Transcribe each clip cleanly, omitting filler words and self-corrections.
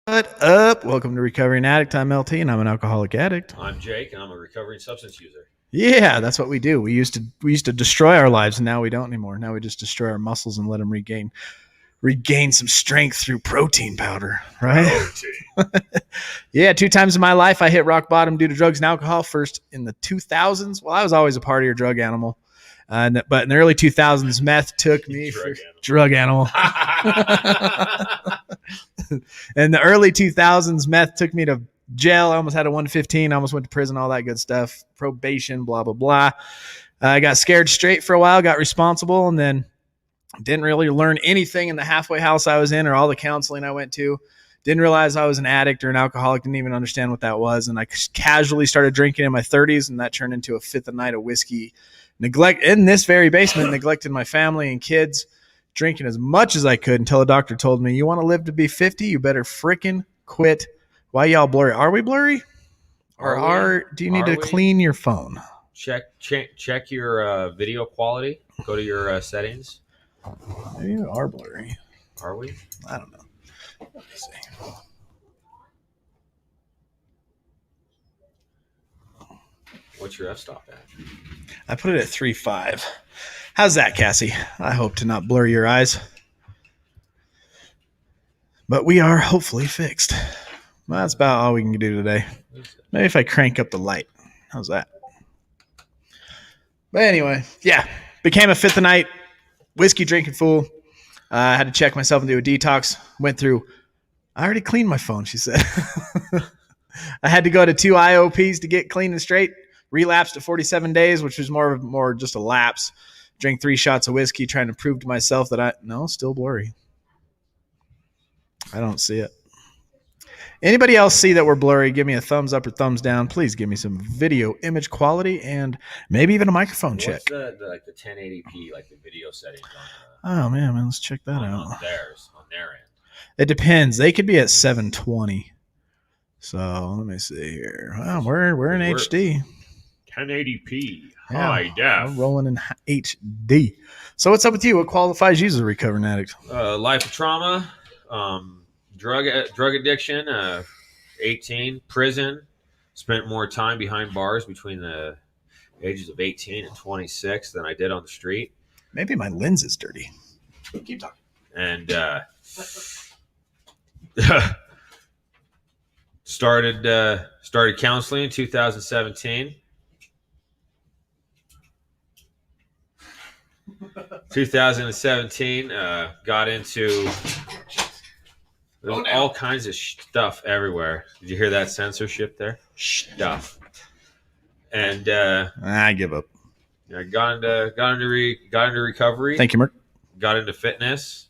What up? Welcome to Recovering Addict. I'm LT, and I'm an alcoholic addict. I'm Jake, and I'm a recovering substance user. Yeah, that's what we do. We used to destroy our lives, and now we don't anymore. Now we just destroy our muscles and let them regain some strength through protein powder, right? Protein. Yeah, 2 times in my life I hit rock bottom due to drugs and alcohol. First in the 2000s. Well, I was always a party or drug animal. But in the early 2000s, meth took me for drug animal. In the early 2000s, meth took me to jail. I almost had a 115. I almost went to prison, all that good stuff. Probation, blah, blah, blah. I got scared straight for a while, got responsible, and then didn't really learn anything in the halfway house I was in or all the counseling I went to. Didn't realize I was an addict or an alcoholic. Didn't even understand what that was. And I casually started drinking in my 30s, and that turned into a fifth a night of whiskey. Neglect in this very basement, neglected my family and kids, drinking as much as I could until a doctor told me, you want to live to be 50? You better frickin' quit. Why y'all blurry? Are we blurry? Do you need to clean your phone? Check your video quality. Go to your settings. Maybe you are blurry. Are we? I don't know. Let me see. What's your f-stop at? I put it at 3.5. How's that, Cassie? I hope to not blur your eyes. But we are hopefully fixed. Well, that's about all we can do today. Maybe if I crank up the light. How's that? But anyway, yeah. Became a fifth a night whiskey drinking fool. I had to check myself and do a detox. Went through. I already cleaned my phone, she said. I had to go to 2 IOPs to get clean and straight. Relapsed at 47 days, which was more just a lapse. Drank 3 shots of whiskey, trying to prove to myself that still blurry. I don't see it. Anybody else see that we're blurry? Give me a thumbs up or thumbs down. Please give me some video image quality and maybe even a microphone check. What's the 1080p, like the video settings Oh man, let's check that out. On their end. It depends. They could be at 720. So let me see here. Well, we're in HD. 1080p, high def. We're rolling in HD. So what's up with you? What qualifies you as a recovering addict? Life of trauma, drug addiction, 18, prison. Spent more time behind bars between the ages of 18 and 26 than I did on the street. Maybe my lens is dirty. Keep talking. And started counseling in 2017. 2017, got into all kinds of stuff everywhere. Did you hear that censorship there? Stuff. And I give up. I got into recovery. Thank you, Mark. Got into fitness.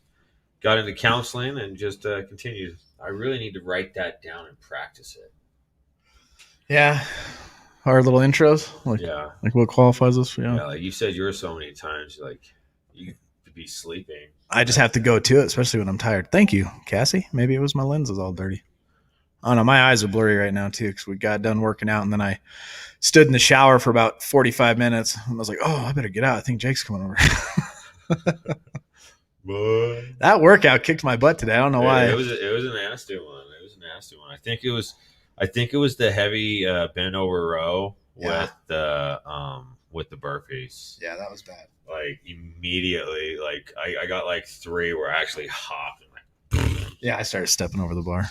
Got into counseling, and just continued. I really need to write that down and practice it. Yeah. Our little intros, like what qualifies us for you? Yeah, like you said yours so many times, like you could be sleeping. I just have to go to it, especially when I'm tired. Thank you, Cassie. Maybe it was my lenses all dirty. Oh no, my eyes are blurry right now too because we got done working out and then I stood in the shower for about 45 minutes and I was like, oh, I better get out. I think Jake's coming over. That workout kicked my butt today. I don't know why. It was a nasty one. I think it was the heavy bend over row with the burpees. Yeah, that was bad. Like immediately, like I got like 3 where I actually hopped. Yeah, I started stepping over the bar.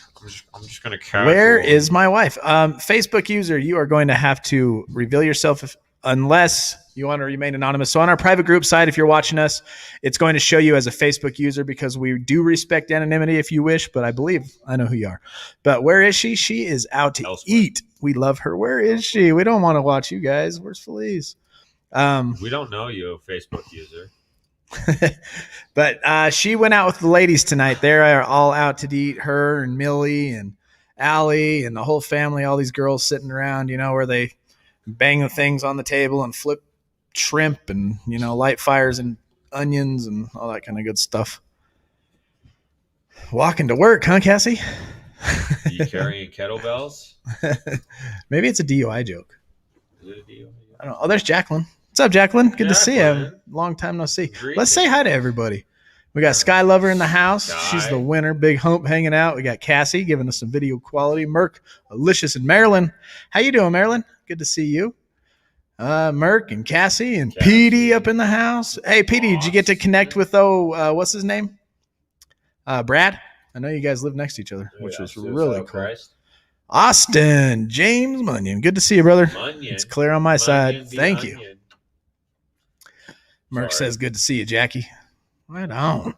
I'm just gonna count. Where is my wife? Facebook user, you are going to have to reveal yourself unless you want to remain anonymous. So on our private group site, if you're watching us, it's going to show you as a Facebook user because we do respect anonymity if you wish, but I believe I know who you are. But where is she? She is out to eat. We love her. Where is she? We don't want to watch you guys. Where's Felice? We don't know you, Facebook user. But she went out with the ladies tonight. They are all out to eat, her and Millie and Allie and the whole family, all these girls sitting around, where they bang the things on the table and flip shrimp and, light fires and onions and all that kind of good stuff. Walking to work, huh, Cassie? You carrying kettlebells? Maybe it's a DUI joke. Is it a DUI? I don't know. Oh, there's Jacqueline. What's up, Jacqueline? Good to see you. Jacqueline. Long time no see. Greetings. Let's say hi to everybody. We got Sky Lover in the house. Sky. She's the winner. Big Hump hanging out. We got Cassie giving us some video quality. Merc, Alicious, and Marilyn. How you doing, Marilyn? Good to see you. Merc and Cassie and Petey up in the house. Hey, Petey, did you get to connect with, what's his name? Brad? I know you guys live next to each other, which was really cool. Christ. Austin, James Munyon. Good to see you, brother. Munyon. It's clear on my side. Munyon, Thank you. onion. Merc Sorry. says, good to see you, Jackie. Right on.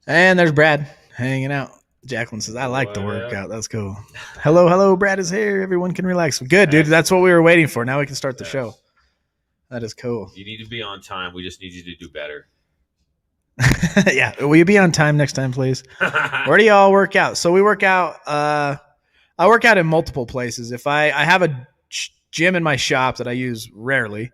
And there's Brad hanging out. Jacqueline says, I like the What up? workout. That's cool. Hello. Brad is here. Everyone can relax. Good, dude. That's what we were waiting for. Now we can start the Yes. show. That is cool. You need to be on time. We just need you to do better. Yeah. Will you be on time next time, please? Where do y'all work out? So we work out. I work out in multiple places. If I have a gym in my shop that I use rarely,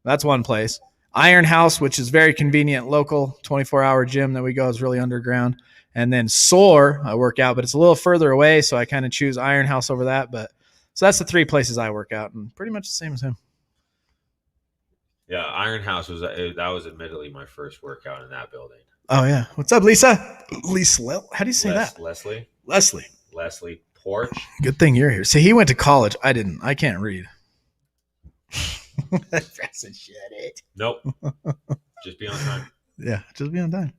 that's one place. Iron House, which is very convenient, local 24-hour gym that we go, is really underground. And then Soar, I work out, but it's a little further away, so I kind of choose Iron House over that. But so that's the three places I work out, and pretty much the same as him. Yeah, Iron House that was admittedly my first workout in that building. Oh yeah, what's up, Lisa? Lisa, how do you say that? Leslie Porch. Good thing you're here. See, he went to college. I didn't. I can't read. Shut it. Nope. Just be on time. Yeah, just be on time.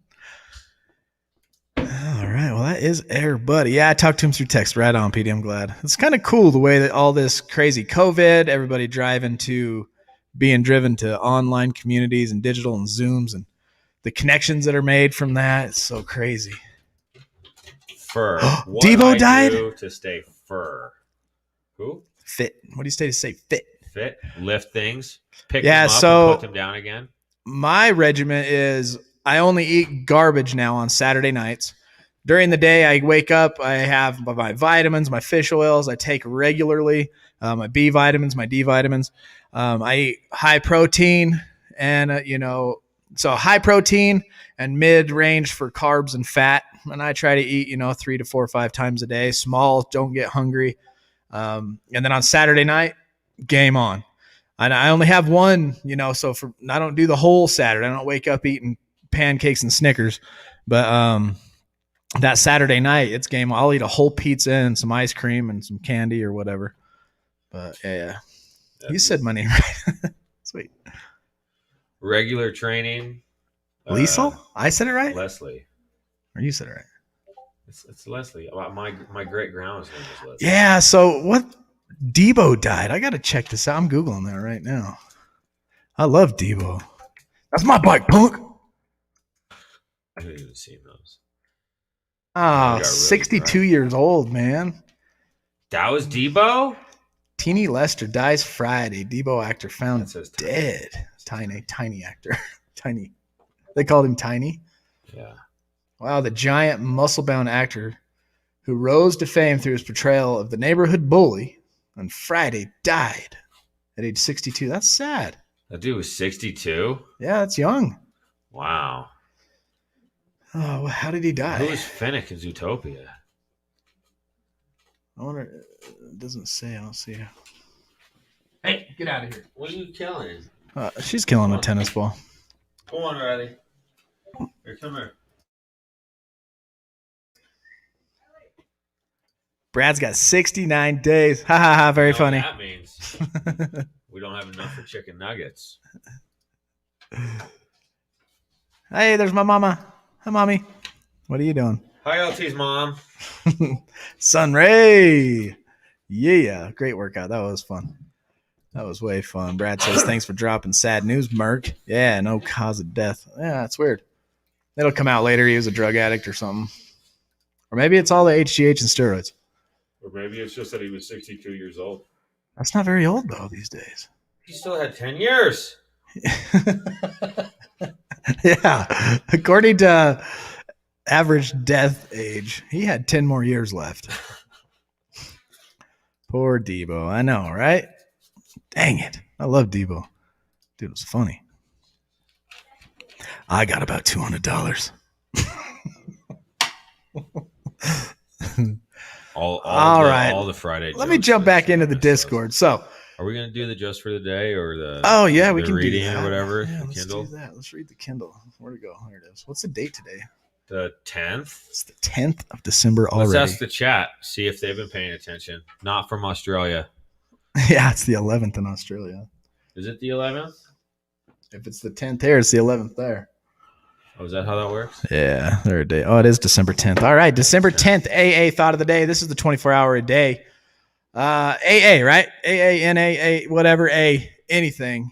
All right. Well, that is Air Buddy. Yeah, I talked to him through text. Right on, PD. I'm glad. It's kind of cool the way that all this crazy COVID, everybody being driven to online communities and digital and Zooms and the connections that are made from that. It's so crazy. Fur. What Debo I died? do to stay fur. Who? Fit. What do you say fit? Fit. Lift things. Pick Yeah, them up so- and put them down again. My regiment is I only eat garbage now on Saturday nights. During the day, I wake up, I have my vitamins, my fish oils I take regularly, my B vitamins, my D vitamins. I eat high protein and, so high protein and mid range for carbs and fat. And I try to eat, 3 to 4 or 5 times a day. Small, don't get hungry. And then on Saturday night, game on. And I only have one, so I don't do the whole Saturday. I don't wake up eating pancakes and Snickers. But that Saturday night, it's game on. I'll eat a whole pizza and some ice cream and some candy or whatever. But yeah. You said my name right. Sweet. Regular training. Liesel? I said it right? Leslie. Or you said it right? It's Leslie. My great grandma's name was Leslie. Yeah, so what? Debo died. I got to check this out. I'm Googling that right now. I love Debo. That's my bike, punk. I haven't even seen those. Ah, really 62 bright. years old, man. That was Debo? Teeny Lester dies Friday. Debo actor found That says Tiny. dead. Tiny actor. Tiny. They called him Tiny. Yeah. Wow, the giant muscle-bound actor who rose to fame through his portrayal of the neighborhood bully on Friday died at age 62. That's sad. That dude was 62? Yeah, that's young. Wow. Oh, how did he die? Who was Finnick in Zootopia? I wonder. It doesn't say. I don't see her. Hey, Get out of here. what are you killing? She's killing a tennis ball. Come on, Riley. Here, come here. Brad's got 69 days. Ha ha ha. Very You know what funny. That means we don't have enough for chicken nuggets. Hey, there's my mama. Hi, mommy. What are you doing? Hi, LT's mom. Sunray. Yeah. Great workout. That was fun. That was way fun. Brad says, thanks for dropping sad news, Merc. Yeah, no cause of death. Yeah, that's weird. It'll come out later. He was a drug addict or something. Or maybe it's all the HGH and steroids. Or maybe it's just that he was 62 years old. That's not very old, though, these days. He still had 10 years. Yeah. According to average death age, he had 10 more years left. Poor Debo. I know, right? Dang it. I love Debo. Dude, it was funny. I got about $200. All right. All the Friday. Let me jokes jump that back Sam into the missed us. Discord. So, Are we gonna do the just for the day or the? oh yeah, we the can do reading that or whatever. Yeah, the let's Kindle. do that. Let's read the Kindle. Where'd it go? There it is. What's the date today? The 10th. It's the 10th of December already. Let's ask the chat. See if they've been paying attention. Not from Australia. Yeah, it's the 11th in Australia. Is it the 11th? If it's the 10th here, it's the 11th there. Oh, is that how that works? Yeah, there a day. Oh, it is December 10th. All right, December 10th, AA thought of the day. This is the 24-hour a day. AA, right? AA, NAA, whatever, anything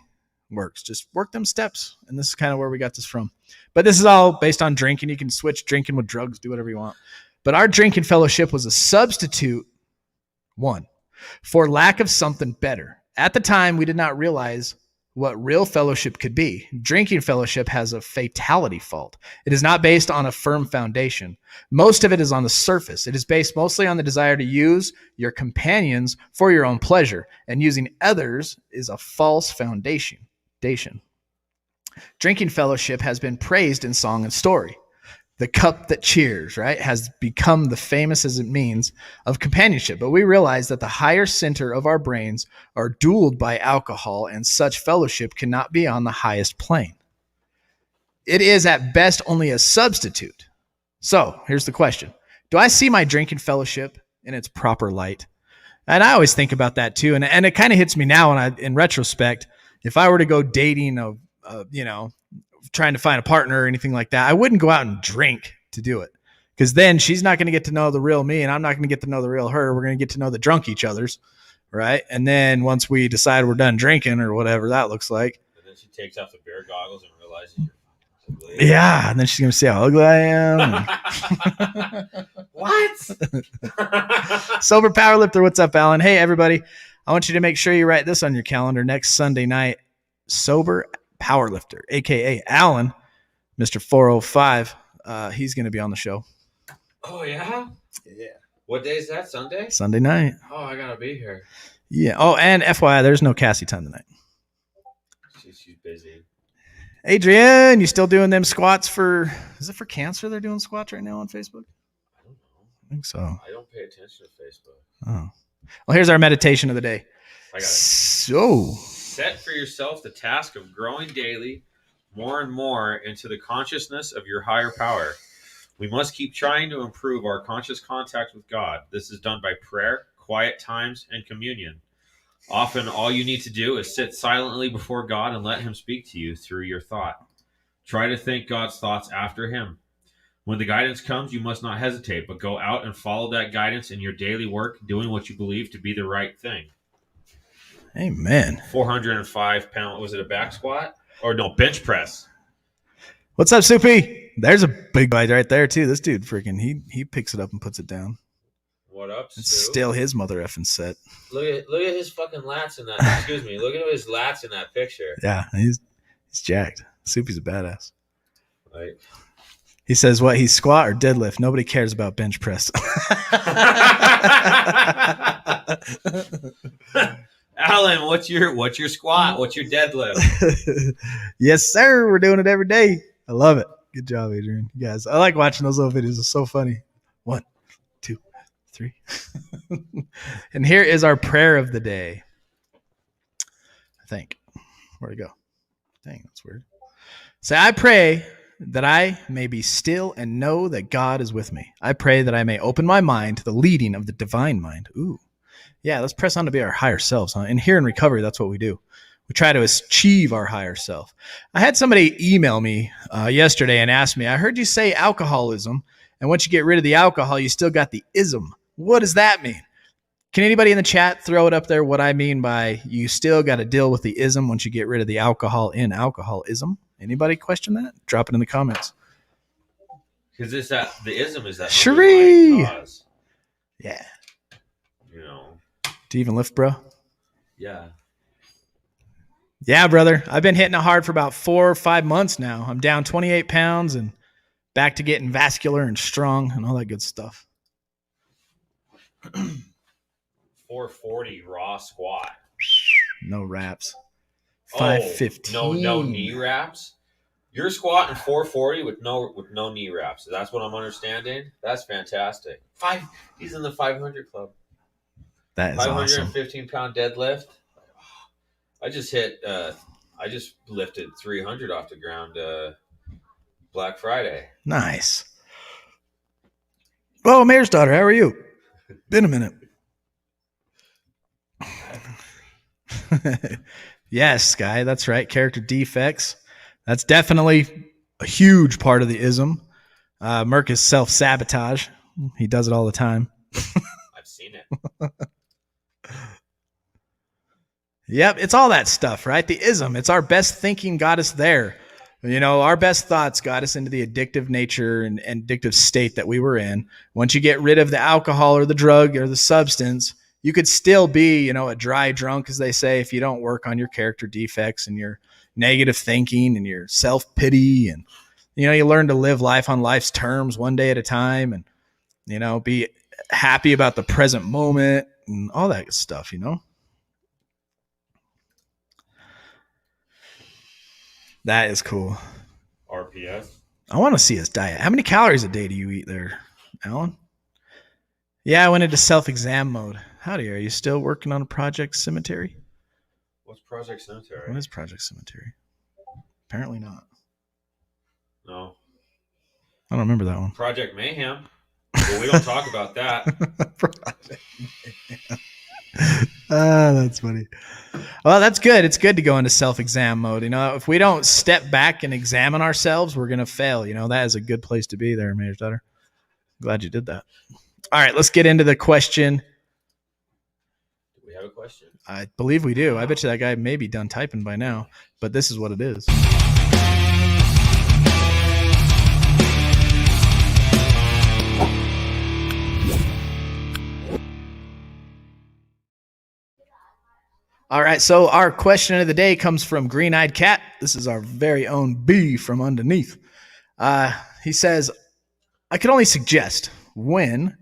works. Just work them steps. And this is kind of where we got this from. But this is all based on drinking. You can switch drinking with drugs, do whatever you want. But our drinking fellowship was a substitute, one, for lack of something better. At the time, we did not realize what real fellowship could be. Drinking fellowship has a fatality fault. It is not based on a firm foundation. Most of it is on the surface. It is based mostly on the desire to use your companions for your own pleasure, and using others is a false foundation. Drinking fellowship has been praised in song and story. The cup that cheers, right, has become the famous as it means of companionship. But we realize that the higher center of our brains are dueled by alcohol, and such fellowship cannot be on the highest plane. It is at best only a substitute. So here's the question. Do I see my drinking fellowship in its proper light? And I always think about that too. And it kind of hits me now in retrospect. If I were to go dating trying to find a partner or anything like that, I wouldn't go out and drink to do it, because then she's not going to get to know the real me, and I'm not going to get to know the real her. We're going to get to know the drunk each other's, right? And then once we decide we're done drinking or whatever that looks like, and then she takes off the beer goggles and realizes you're ugly. Yeah, and then she's going to see how ugly I am. What? Sober Powerlifter, what's up, Alan? Hey, everybody. I want you to make sure you write this on your calendar. Next Sunday night, Sober Powerlifter, a.k.a. Alan, Mr. 405. He's going to be on the show. Oh, yeah? Yeah. What day is that? Sunday? Sunday night. Oh, I got to be here. Yeah. Oh, and FYI, there's no Cassie time tonight. She's busy. Adrienne, you still doing them squats is it for cancer they're doing squats right now on Facebook? I don't know. I think so. I don't pay attention to Facebook. Oh. Well, here's our meditation of the day. I got it. So, set for yourself the task of growing daily more and more into the consciousness of your higher power. We must keep trying to improve our conscious contact with God. This is done by prayer, quiet times, and communion. Often, all you need to do is sit silently before God and let Him speak to you through your thought. Try to think God's thoughts after Him. When the guidance comes, you must not hesitate, but go out and follow that guidance in your daily work, doing what you believe to be the right thing. Amen. 405 pound. Was it a back squat? Or no, bench press. What's up, Soupy? There's a big guy right there, too. This dude freaking, he picks it up and puts it down. What up, It's Stu? still his mother effing set. Look at his fucking lats in that. Excuse me. Look at his lats in that picture. Yeah, he's jacked. Soupy's a badass. Like, He says, what, he's squat or deadlift? Nobody cares about bench press. Alan, what's your squat? What's your deadlift? Yes, sir. We're doing it every day. I love it. Good job, Adrian. You guys, I like watching those little videos. It's so funny. 1, 2, 3. And here is our prayer of the day. I think. Where'd it go? Dang, that's weird. Say, I pray that I may be still and know that God is with me. I pray that I may open my mind to the leading of the divine mind. Ooh. Yeah, let's press on to be our higher selves. Huh? And here in recovery, that's what we do. We try to achieve our higher self. I had somebody email me yesterday and ask me, I heard you say alcoholism, and once you get rid of the alcohol, you still got the ism. What does that mean? Can anybody in the chat throw it up there what I mean by you still got to deal with the ism once you get rid of the alcohol in alcoholism? Anybody question that? Drop it in the comments. Because the ism is that Sheree! underlying cause. Yeah. You know. Do you even lift, bro? Yeah. Yeah, brother. I've been hitting it hard for about 4 or 5 months now. I'm down 28 pounds and back to getting vascular and strong and all that good stuff. 440 raw squat. No wraps. Oh, 515. no knee wraps. You're squatting 440 with no knee wraps. That's what I'm understanding. That's fantastic. He's in the 500 club. That is awesome. 515-pound deadlift. I just lifted 300 off the ground Black Friday. Nice. Well, Mayor's daughter, how are you? Been a minute. Yes, Sky, that's right. Character defects. That's definitely a huge part of the ism. Merc is self-sabotage. He does it all the time. I've seen it. Yep, it's all that stuff, right? The ism. It's our best thinking got us there. Our best thoughts got us into the addictive nature and addictive state that we were in. Once you get rid of the alcohol or the drug or the substance, you could still be, a dry drunk, as they say, if you don't work on your character defects and your negative thinking and your self-pity. And, you learn to live life on life's terms one day at a time and, be happy about the present moment and all that stuff, That is cool. RPS. I want to see his diet. How many calories a day do you eat there, Alan? Yeah, I went into self-exam mode. Howdy, are you still working on a Project Cemetery? What's Project Cemetery? What is Project Cemetery? Apparently not. No. I don't remember that one. Project Mayhem. Well, we don't talk about that. Project Mayhem. That's funny. Well, that's good. It's good to go into self-exam mode. If we don't step back and examine ourselves, we're going to fail. That is a good place to be there, Mayor's daughter. Glad you did that. All right, let's get into the question. Do we have a question? I believe we do. I bet you that guy may be done typing by now, but this is what it is. All right, so our question of the day comes from Green Eyed Cat. This is our very own B from underneath. He says, I could only suggest when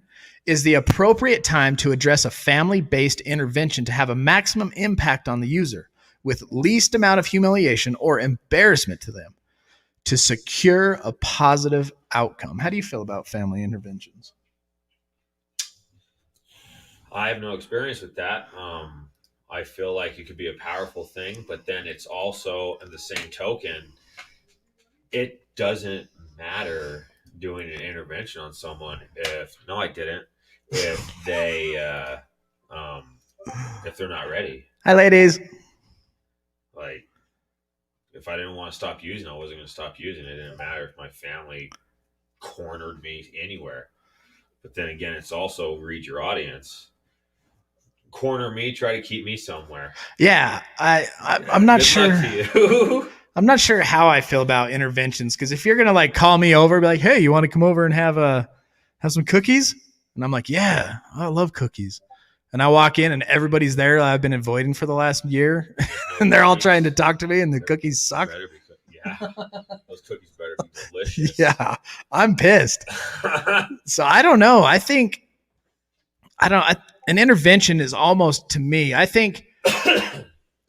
is the appropriate time to address a family-based intervention to have a maximum impact on the user with least amount of humiliation or embarrassment to them to secure a positive outcome. How do you feel about family interventions? I have no experience with that. I feel like it could be a powerful thing, but then it's also, in the same token, it doesn't matter doing an intervention on someone if they if they're not ready. Hi, ladies. Like, if I didn't want to stop using it, I wasn't going to stop using it. It didn't matter if my family cornered me anywhere. But then again, it's also read your audience. Corner me, try to keep me somewhere. Yeah, I'm not sure. I'm not sure how I feel about interventions, because if you're gonna call me over, be like, "Hey, you want to come over and have some cookies?" And I'm like, "Yeah, I love cookies." And I walk in and everybody's there I've been avoiding for the last year, and they're all trying to talk to me, and the cookies suck. Those cookies better be delicious. Yeah, I'm pissed. So I don't know. An intervention is almost, to me, I think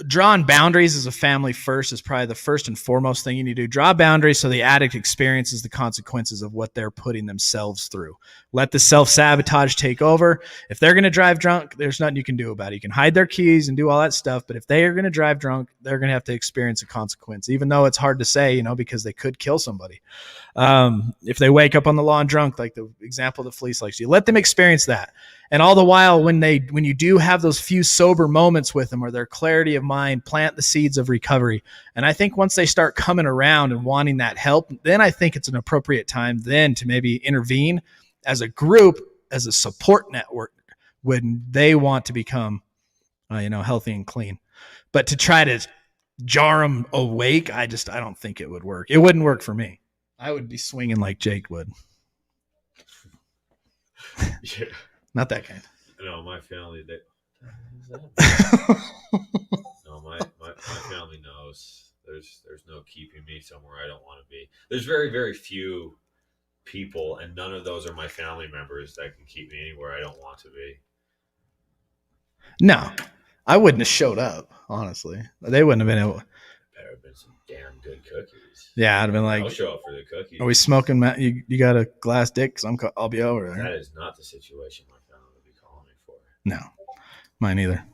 drawing boundaries as a family first is probably the first and foremost thing you need to do. Draw boundaries so the addict experiences the consequences of what they're putting themselves through. Let the self-sabotage take over. If they're going to drive drunk, there's nothing you can do about it. You can hide their keys and do all that stuff, but if they are going to drive drunk, they're going to have to experience a consequence, even though it's hard to say, because they could kill somebody. If they wake up on the lawn drunk, like the example that Felice likes, you let them experience that. And all the while, when you do have those few sober moments with them or their clarity of mind, plant the seeds of recovery. And I think once they start coming around and wanting that help, then I think it's an appropriate time then to maybe intervene as a group, as a support network when they want to become, healthy and clean. But to try to jar them awake, I don't think it would work. It wouldn't work for me. I would be swinging like Jake would. Yeah. Not that kind. No, my family, my family knows there's no keeping me somewhere I don't want to be. There's very, very few people, and none of those are my family members that can keep me anywhere I don't want to be. No, I wouldn't have showed up, honestly. They wouldn't have been able. There have been some damn good cookies. Yeah, I'd have been I'll like, show up for the cookies. "Are we smoking, Matt? You got a glass dick? Cause I'll be over there." That is not the situation my family would be calling me for. No, mine either.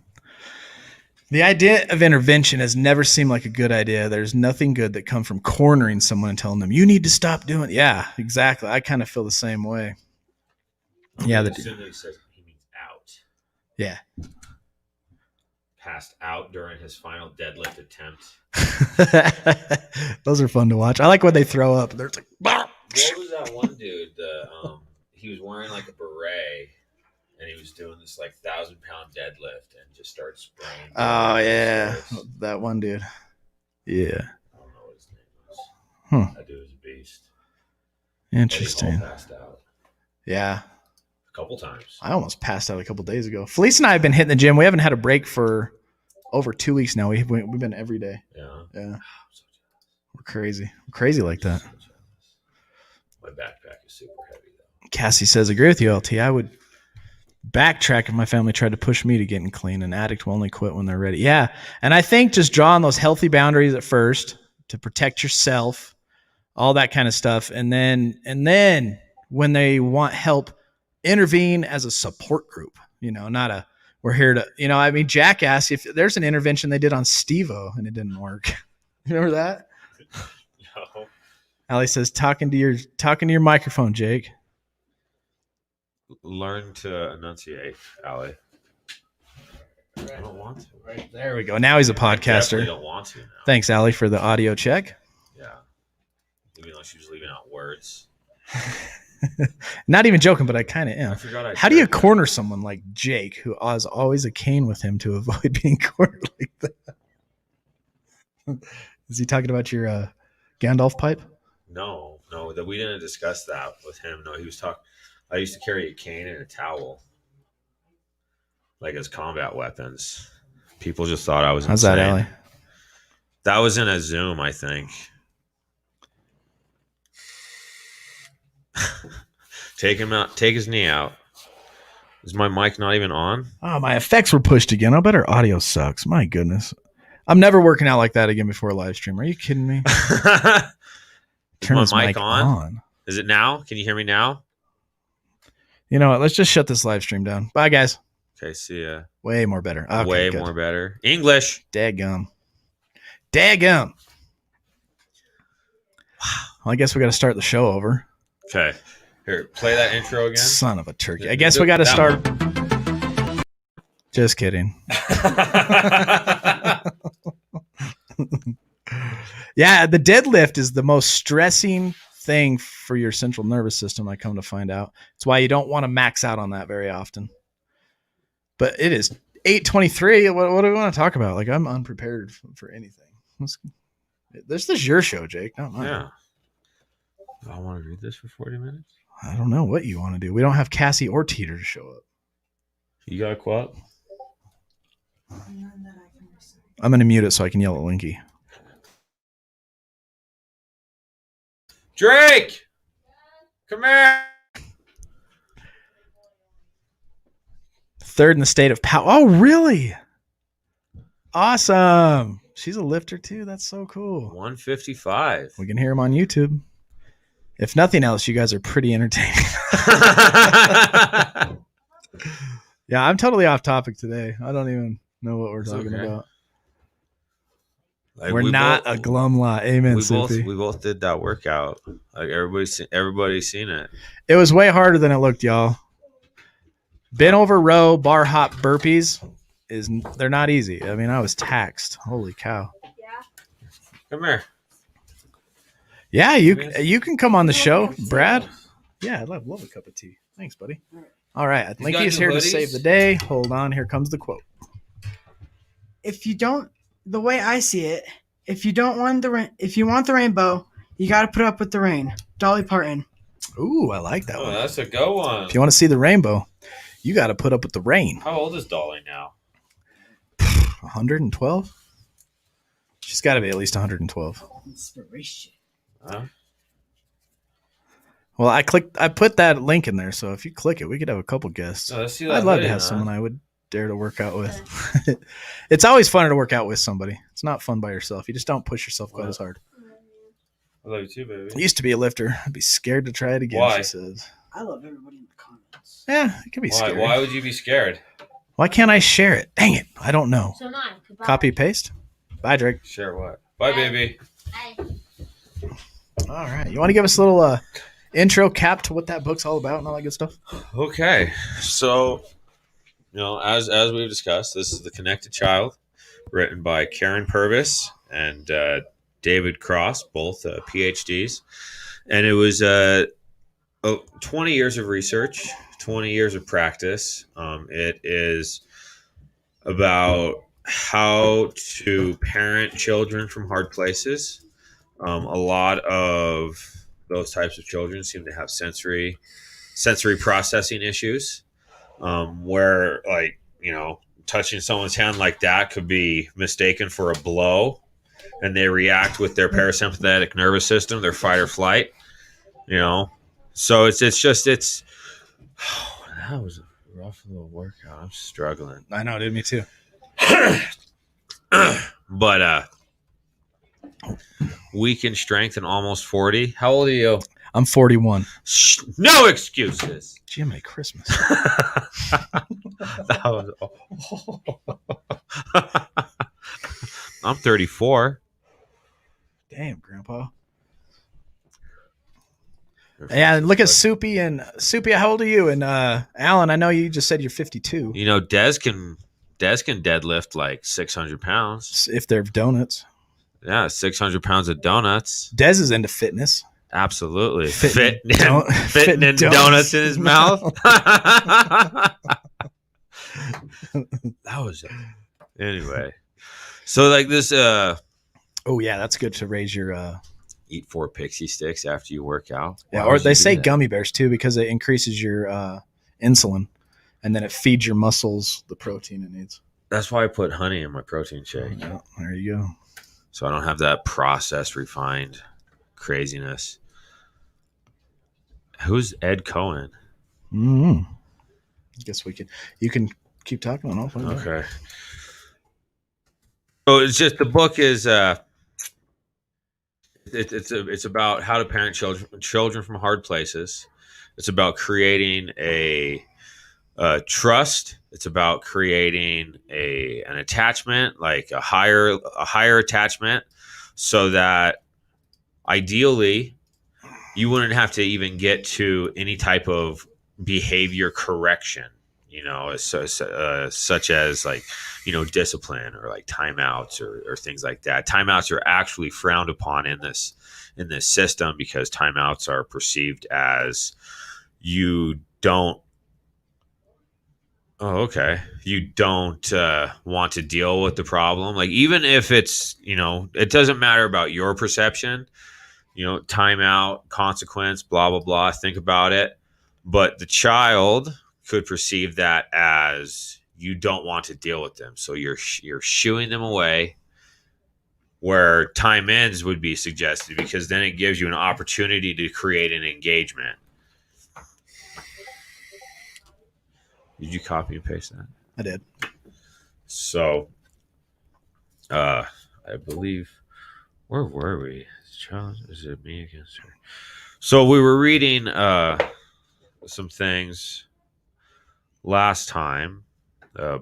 The idea of intervention has never seemed like a good idea. There's nothing good that comes from cornering someone and telling them, you need to stop doing it. Yeah, exactly. I kind of feel the same way. Yeah. As soon as he says he means out. Yeah. Passed out during his final deadlift attempt. Those are fun to watch. I like when they throw up. They're like, bah! What was that one dude? He was wearing like a beret and he was doing this like 1,000-pound deadlift and just started spraying. Oh yeah, that one dude. Yeah. I don't know what his name was. That dude was a beast. Interesting. He all passed out. Yeah. A couple times. I almost passed out a couple days ago. Felice and I have been hitting the gym. We haven't had a break for over 2 weeks now. We've been every day. Yeah. Yeah. We're crazy. We're crazy like that. My backpack is super heavy though. Cassie says, agree with you, LT. I would backtrack if my family tried to push me to getting clean. An addict will only quit when they're ready. Yeah. And I think just drawing those healthy boundaries at first to protect yourself, all that kind of stuff. And then when they want help, intervene as a support group, not we're here to, Jackass, if there's an intervention they did on Steve-O and it didn't work. You remember that? No. Allie says, talking to your microphone, Jake. Learn to enunciate, Allie. I don't want to. Right there we go. Now he's a I definitely podcaster. don't want to now. Thanks, Allie, for the audio check. Yeah. Even though she was leaving out words. Not even joking, but I kind of I am. forgot How do you corner someone like Jake, who has always a cane with him, to avoid being cornered like that? Is he talking about your Gandalf pipe? No, that we didn't discuss that with him. No, he was talking. I used to carry a cane and a towel, like as combat weapons. People just thought I was How's insane. that, Allie? That was in a Zoom, I think. Take him out. Take his knee out. Is my mic not even on? Oh, my effects were pushed again. I bet our audio sucks. My goodness. I'm never working out like that again before a live stream. Are you kidding me? Turn my this mic on? Is it now? Can you hear me now? You know what? Let's just shut this live stream down. Bye, guys. Okay, see ya. Way more better. Okay, Way good. more better. English. Daggum. Well, I guess we got to start the show over. Okay. Here, play that intro again. Son of a turkey. I guess we got to start. Just kidding. Yeah, the deadlift is the most stressing thing for your central nervous system, I come to find out. It's why you don't want to max out on that very often. But it is 8:23. What do we want to talk about? Like, I'm unprepared for anything. This is your show, Jake, not mine. Yeah. Do I want to read this for 40 minutes? I don't know what you want to do. We don't have Cassie or Teeter to show up. You got a quote? I'm going to mute it so I can yell at Linky. Drake! Come here! Third in the state of power. Oh, really? Awesome. She's a lifter, too. That's so cool. 155. We can hear him on YouTube. If nothing else, you guys are pretty entertaining. Yeah, I'm totally off topic today. I don't even know what we're talking about. Like, we're not a glum lot. Amen, Sophie. We both did that workout. Like everybody's seen it. It was way harder than it looked, y'all. Bent over row, bar hop burpees they're not easy. I mean, I was taxed. Holy cow. Come here. Yeah, you can come on the show, Brad. Yeah, I'd love a cup of tea. Thanks, buddy. All right, I think he's here to save the day. Hold on, here comes the quote. The way I see it, if you want the rainbow, you got to put up with the rain. Dolly Parton. Ooh, I like that one. That's a go one. If you want to see the rainbow, you got to put up with the rain. How old is Dolly now? 112? She's got to be at least 112. Inspiration. Huh? Well, I put that link in there, so if you click it, we could have a couple guests. Oh, let's see that I'd love to hoodie, have someone I would dare to work out with. It's always funner to work out with somebody. It's not fun by yourself. You just don't push yourself quite as hard. I love you too, baby. I used to be a lifter. I'd be scared to try it again, Why? she says. I love everybody in the comments. Yeah, it can be Why? scary. Why would you be scared? Why can't I share it? Dang it. I don't know. So am I. Goodbye. Copy, paste. Bye, Drake. Share what? Bye, baby. Bye. All right. You want to give us a little intro cap to what that book's all about and all that good stuff? Okay, so as we've discussed, this is The Connected Child, written by Karen Purvis and David Cross, both PhDs, and it was 20 years of research, 20 years of practice. It is about how to parent children from hard places. A lot of those types of children seem to have sensory processing issues, where touching someone's hand like that could be mistaken for a blow, and they react with their parasympathetic nervous system, their fight or flight. So it's that was a rough little workout. I'm struggling. I know, dude. Me too. But weak in strength and almost 40. How old are you? I'm 41. No excuses. Jiminy Christmas. That was. I'm 34. Damn, Grandpa. Yeah, and look at Soupy. And Soupy, how old are you? And Alan, I know you just said you're 52. Des can deadlift like 600 pounds. If they're donuts. Yeah, 600 pounds of donuts. Des is into fitness. Absolutely. Fitting Fitting donuts in his mouth. That was anyway. So like this oh yeah, that's good to raise your eat 4 pixie sticks after you work out. yeah, Why or would they you do say that? gummy bears too because it increases your insulin and then it feeds your muscles the protein it needs. That's why I put honey in my protein shake. Yeah, there you go. So I don't have that processed, refined craziness. Who's Ed Cohen? Mm-hmm. I guess you can keep talking on all. Okay. So it's just the book is it's about how to parent children from hard places. It's about creating a trust. It's about creating an attachment, like a higher attachment, so that ideally you wouldn't have to even get to any type of behavior correction, such as like, discipline or like timeouts or things like that. Timeouts are actually frowned upon in this system because timeouts are perceived as you don't want to deal with the problem. Like, even if it's, it doesn't matter about your perception, timeout, consequence, blah, blah, blah. Think about it. But the child could perceive that as you don't want to deal with them. So you're shooing them away, where time ends would be suggested, because then it gives you an opportunity to create an engagement. Did you copy and paste that? I did. So, I believe, where were we? Child, is it me against her? So we were reading some things last time.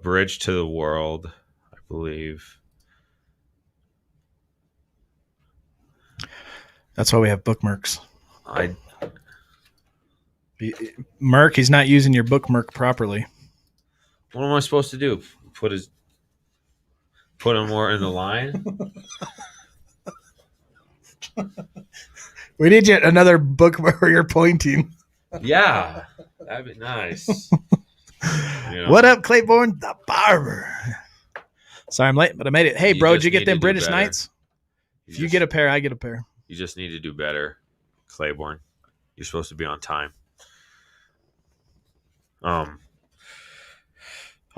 Bridge to the World, I believe. That's why we have bookmarks. I Merc, he's not using your bookmark properly. What am I supposed to do? Put him more in the line? We need yet another bookmark where you're pointing. Yeah, that'd be nice. What up, Claiborne the barber? Sorry I'm late, but I made it. Hey, You bro, did just you get need them to do British better. Knights? If you get a pair, I get a pair. You just need to do better, Claiborne. You're supposed to be on time. I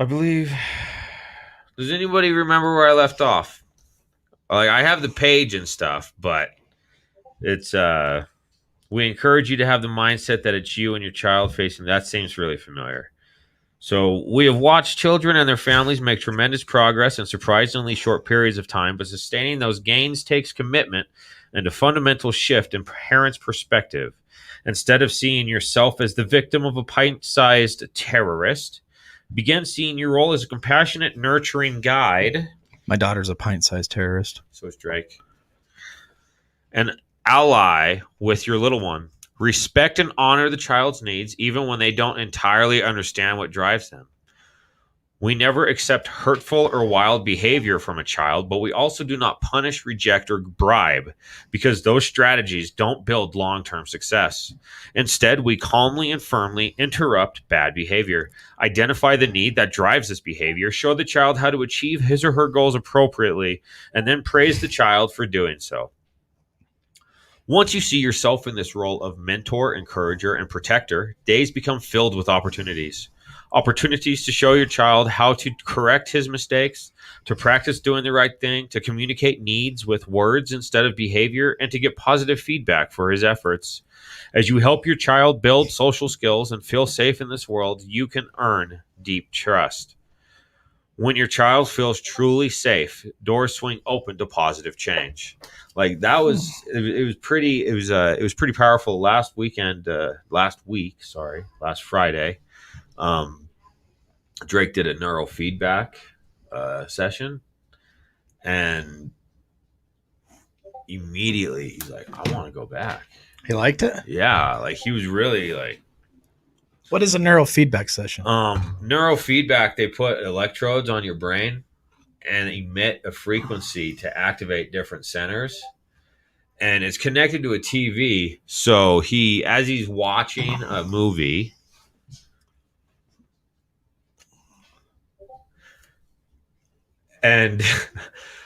believe. Does anybody remember where I left off? Like, I have the page and stuff, but it's we encourage you to have the mindset that it's you and your child facing. That seems really familiar. So we have watched children and their families make tremendous progress in surprisingly short periods of time, but sustaining those gains takes commitment and a fundamental shift in parents' perspective. Instead of seeing yourself as the victim of a pint-sized terrorist, begin seeing your role as a compassionate, nurturing guide. My daughter's a pint-sized terrorist. So is Drake. An ally with your little one. Respect and honor the child's needs, even when they don't entirely understand what drives them. We never accept hurtful or wild behavior from a child, but we also do not punish, reject, or bribe because those strategies don't build long-term success. Instead, we calmly and firmly interrupt bad behavior, identify the need that drives this behavior, show the child how to achieve his or her goals appropriately, and then praise the child for doing so. Once you see yourself in this role of mentor, encourager, and protector, days become filled with opportunities. Opportunities to show your child how to correct his mistakes, to practice doing the right thing, to communicate needs with words instead of behavior, and to get positive feedback for his efforts. As you help your child build social skills and feel safe in this world, you can earn deep trust. When your child feels truly safe, doors swing open to positive change. Like that was, it was pretty powerful last Friday. Drake did a neurofeedback session, and immediately he's like, I want to go back. He liked it? Yeah, like he was really like. What is a neurofeedback session? Neurofeedback, they put electrodes on your brain and emit a frequency to activate different centers. And it's connected to a TV. So as he's watching a movie, and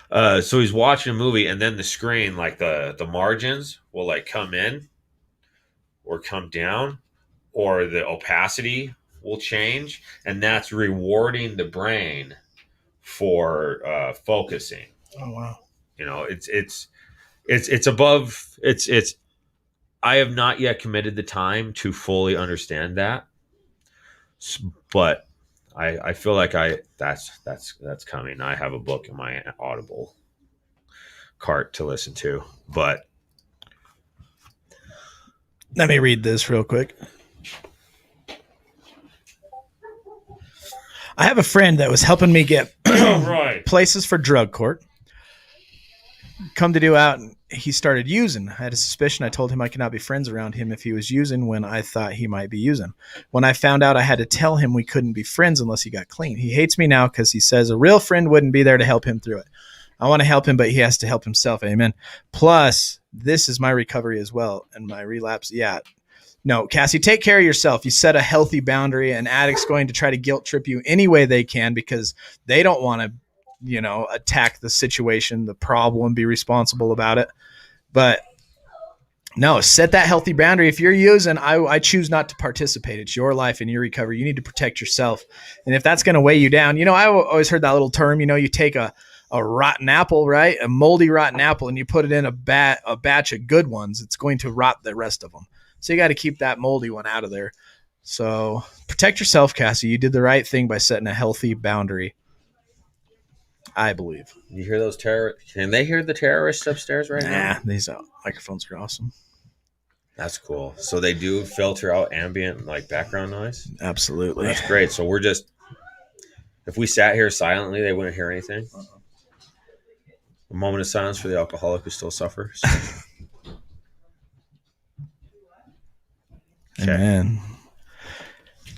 so he's watching a movie, and then the screen, like the margins will like come in or come down, or the opacity will change, and that's rewarding the brain for focusing. Oh wow! You know, it's above. It's. I have not yet committed the time to fully understand that, but I feel like that's coming. I have a book in my Audible cart to listen to, but let me read this real quick. I have a friend that was helping me get right. places for drug court. Come to do out, and he started using. I had a suspicion. I told him I could not be friends around him if he was using when I thought he might be using. When I found out, I had to tell him we couldn't be friends unless he got clean. He hates me now because he says a real friend wouldn't be there to help him through it. I want to help him, but he has to help himself. Amen. Plus, this is my recovery as well, and my relapse. Yeah. No, Cassie, take care of yourself. You set a healthy boundary. An addict's going to try to guilt trip you any way they can because they don't want to, attack the situation, the problem, be responsible about it. But no, set that healthy boundary. If you're using, I choose not to participate. It's your life and your recovery. You need to protect yourself. And if that's going to weigh you down, I always heard that little term, you take a rotten apple, right? A moldy rotten apple, and you put it in a batch of good ones, it's going to rot the rest of them. So you got to keep that moldy one out of there. So protect yourself, Cassie. You did the right thing by setting a healthy boundary, I believe. You hear those terrorists? Can they hear the terrorists upstairs right now? Nah, these microphones are awesome. That's cool. So they do filter out ambient background noise? Absolutely. That's great. So if we sat here silently, they wouldn't hear anything? A moment of silence for the alcoholic who still suffers. Okay. Amen.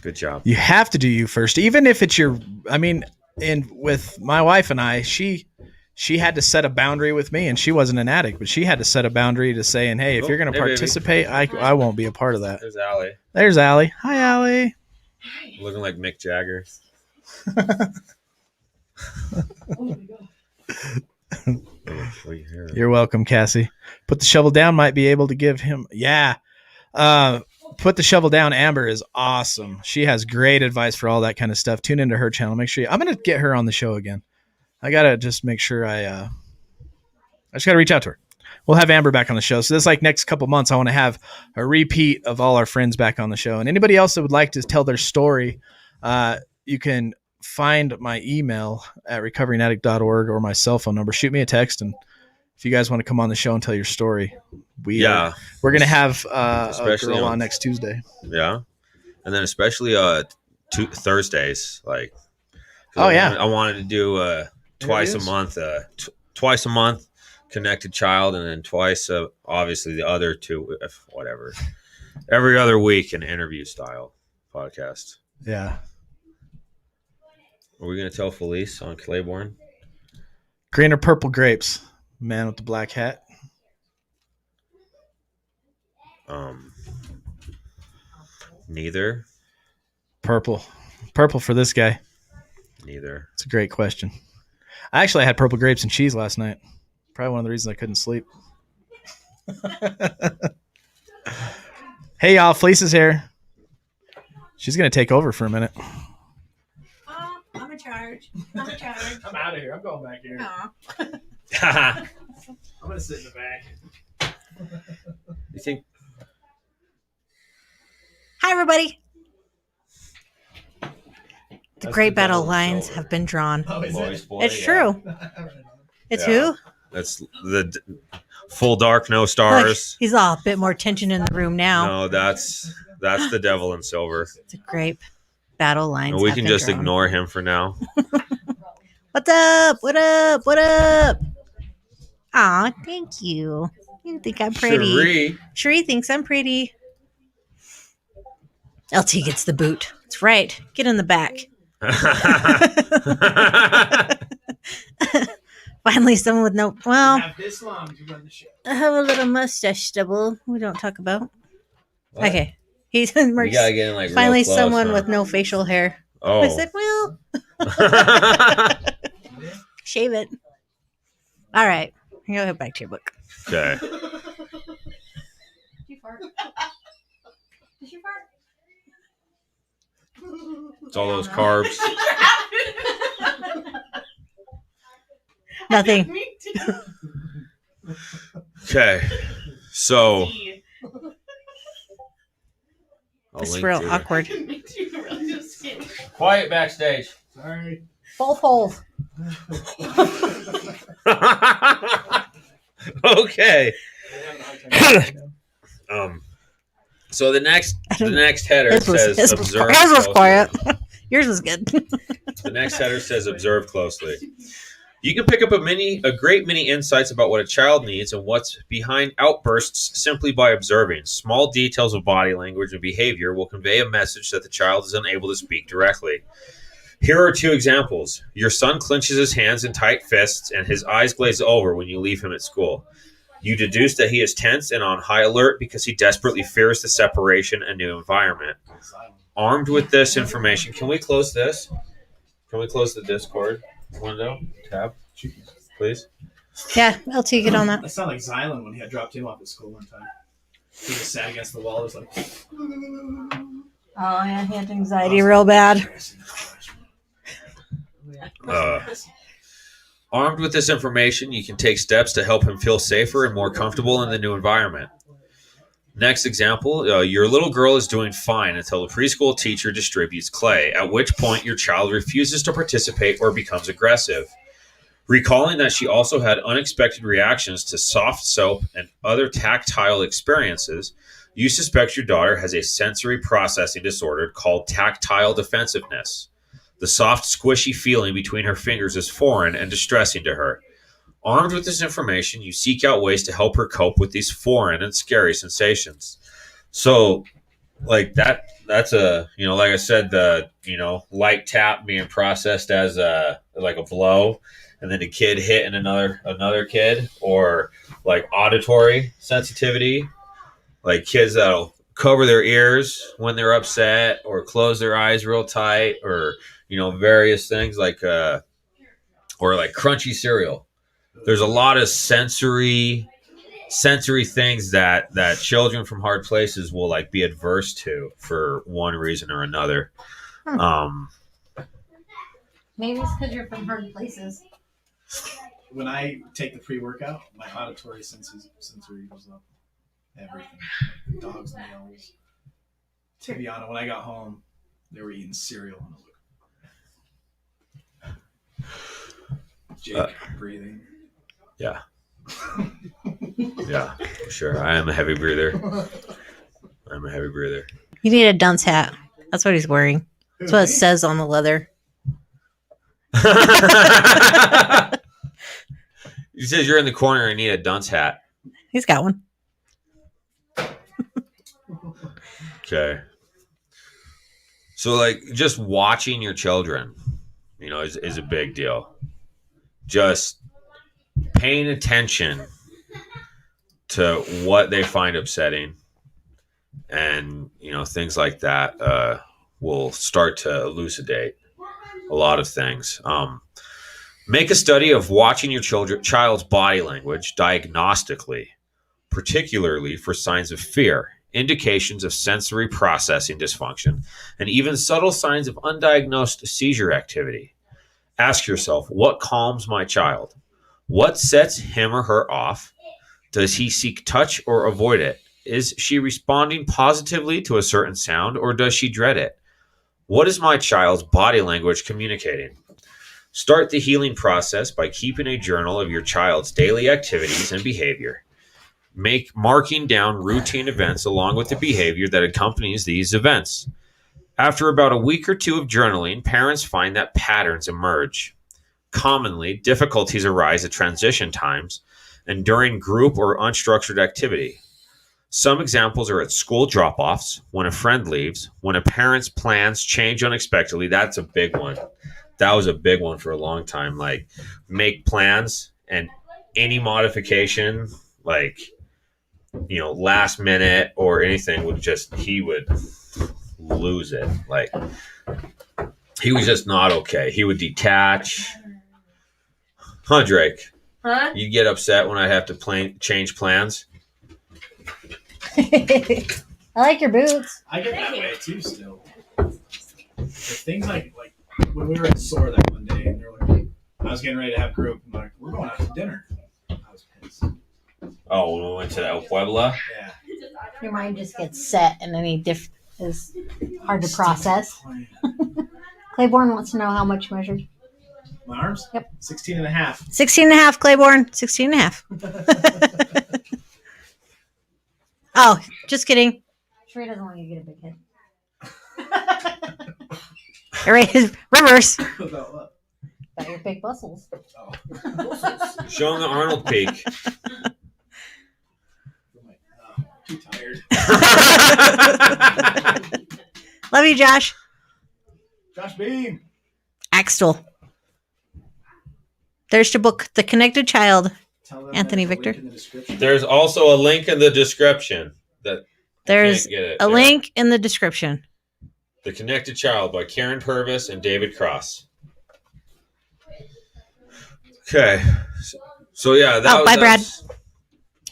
Good job. You have to do you first, even if it's and with my wife and I, she had to set a boundary with me, and she wasn't an addict, but she had to set a boundary to saying, hey, if you're going to participate, I won't be a part of that. There's Allie. Hi, Allie. Looking like Mick Jagger. You're welcome, Cassie. Put the shovel down might be able to give him. Yeah. Put the shovel down. Amber is awesome. She has great advice for all that kind of stuff. Tune into her channel. Make sure I'm going to get her on the show again. I got to just make sure I just got to reach out to her. We'll have Amber back on the show. So this next couple months, I want to have a repeat of all our friends back on the show. And anybody else that would like to tell their story, You can find my email at recoveringaddict.org or my cell phone number. Shoot me a text, and if you guys want to come on the show and tell your story, we're gonna have a Especially girl on- on next Tuesday. Yeah, and then especially Thursdays, like. 'Cause Oh, I wanted to do twice Interviews? a month, twice a month, Connected Child, and then twice, obviously the other two, whatever, every other week, an interview style podcast. Yeah. Are we gonna tell Felice on Claiborne? Green or purple grapes? Man with the black hat. Neither. Purple. Purple for this guy. Neither. It's a great question. I had purple grapes and cheese last night. Probably one of the reasons I couldn't sleep. Hey, y'all. Fleece is here. She's going to take over for a minute. I'm in charge. I'm out of here. I'm going back here. You I'm going to sit in the back. think? Hi, everybody. The That's Great the Battle devil Lines silver. have been drawn. Oh, is Boys, it? boy, It's yeah. true. It's Yeah. who? That's the full dark, no Look, stars. he's all a bit more tension in the room now. No, that's the devil in silver. The Great Battle Lines. And we have can been just drawn. ignore him for now. What's up? What up? What up? Aw, thank you. You think I'm pretty. Cherie. Cherie thinks I'm pretty. LT gets the boot. That's right. Get in the back. Finally, someone with no. Well, have this long to run the show. I have a little mustache stubble we don't talk about. What? Okay. He's You gotta get in like real finally close, someone huh? with no facial hair. Oh. I said, well, shave it. All right. Go back to your book. Okay. Did you fart? Did you fart? It's all those carbs. Nothing. Okay. So I'll It's link real to it. awkward. Quiet backstage. Sorry. Full. Okay. So the next header His says was observe closely. quiet. Yours was good. The next header says observe closely. You can pick up a great many insights about what a child needs and what's behind outbursts simply by observing. Small details of body language and behavior will convey a message that the child is unable to speak directly. Here are two examples. Your son clenches his hands in tight fists and his eyes glaze over when you leave him at school. You deduce that he is tense and on high alert because he desperately fears the separation and new environment. Armed with this information, can we close this? Can we close the Discord window tab, please? Yeah, LT, get on that. That sounded like Xylan when he had dropped him off at school one time. He just sat against the wall. It was like, Oh, yeah, he had anxiety real bad. Armed with this information, you can take steps to help him feel safer and more comfortable in the new environment. Next example, your little girl is doing fine until the preschool teacher distributes clay, at which point your child refuses to participate or becomes aggressive. Recalling that she also had unexpected reactions to soft soap and other tactile experiences, you suspect your daughter has a sensory processing disorder called tactile defensiveness. The soft, squishy feeling between her fingers is foreign and distressing to her. Armed with this information, you seek out ways to help her cope with these foreign and scary sensations. So, like that's a, like I said, the, light tap being processed as like a blow, and then a kid hitting another kid, or like auditory sensitivity, like kids that'll cover their ears when they're upset or close their eyes real tight, or, various things like, or like crunchy cereal. There's a lot of sensory things that children from hard places will like be adverse to for one reason or another. Maybe it's because you're from hard places. when I take the pre-workout, my auditory sensory goes up. Everything. Like the dog's nails. Tibiana, when I got home, They were eating cereal. And I was like, Jake breathing. Yeah. Yeah, sure. I am a heavy breather. I'm a heavy breather. You need a dunce hat. That's what he's wearing. That's what it says on the leather. He says you're in the corner and need a dunce hat. He's got one. Okay. So, like, just watching your children, is a big deal. Just paying attention to what they find upsetting and, things like that will start to elucidate a lot of things. Make a study of watching your child's body language diagnostically, particularly for signs of fear, indications of sensory processing dysfunction, and even subtle signs of undiagnosed seizure activity. Ask yourself, what calms my child? What sets him or her off? Does he seek touch or avoid it? Is she responding positively to a certain sound, or does she dread it? What is my child's body language communicating? Start the healing process by keeping a journal of your child's daily activities and behavior. Make marking down routine events along with the behavior that accompanies these events. After about a week or two of journaling, parents find that patterns emerge. Commonly, difficulties arise at transition times and during group or unstructured activity. Some examples are at school drop-offs, when a friend leaves, when a parent's plans change unexpectedly. That's a big one. That was a big one for a long time. Like, make plans and any modification, like, last minute or anything he would lose it. Like, he was just not okay. He would detach. Huh, Drake? Huh? You get upset when I have to change plans? I like your boots. I get that way too still. The things like when we were at SOAR that one day and I was getting ready to have group. I'm like, we're going out to dinner. I was pissed. Oh, when we went to El Puebla? Yeah. Your mind just gets set and any is hard to process. Claiborne wants to know how much you measured. My arms? Yep. 16 and a half. 16 and a half, Claiborne. 16 and a half. Oh, just kidding. Sheree doesn't want you to get a big head. All right, reverse. About what? Got your big muscles. Oh. Show him the Arnold peak. Too tired. Love you, Josh. Josh Beam. Axtell. There's your book, The Connected Child. Tell them Anthony there's a Victor. link in the description. There's also a link in the description. There's Can't get it. a Yeah. link in the description. The Connected Child by Karen Purvis and David Cross. Okay. So yeah, that bye, Brad.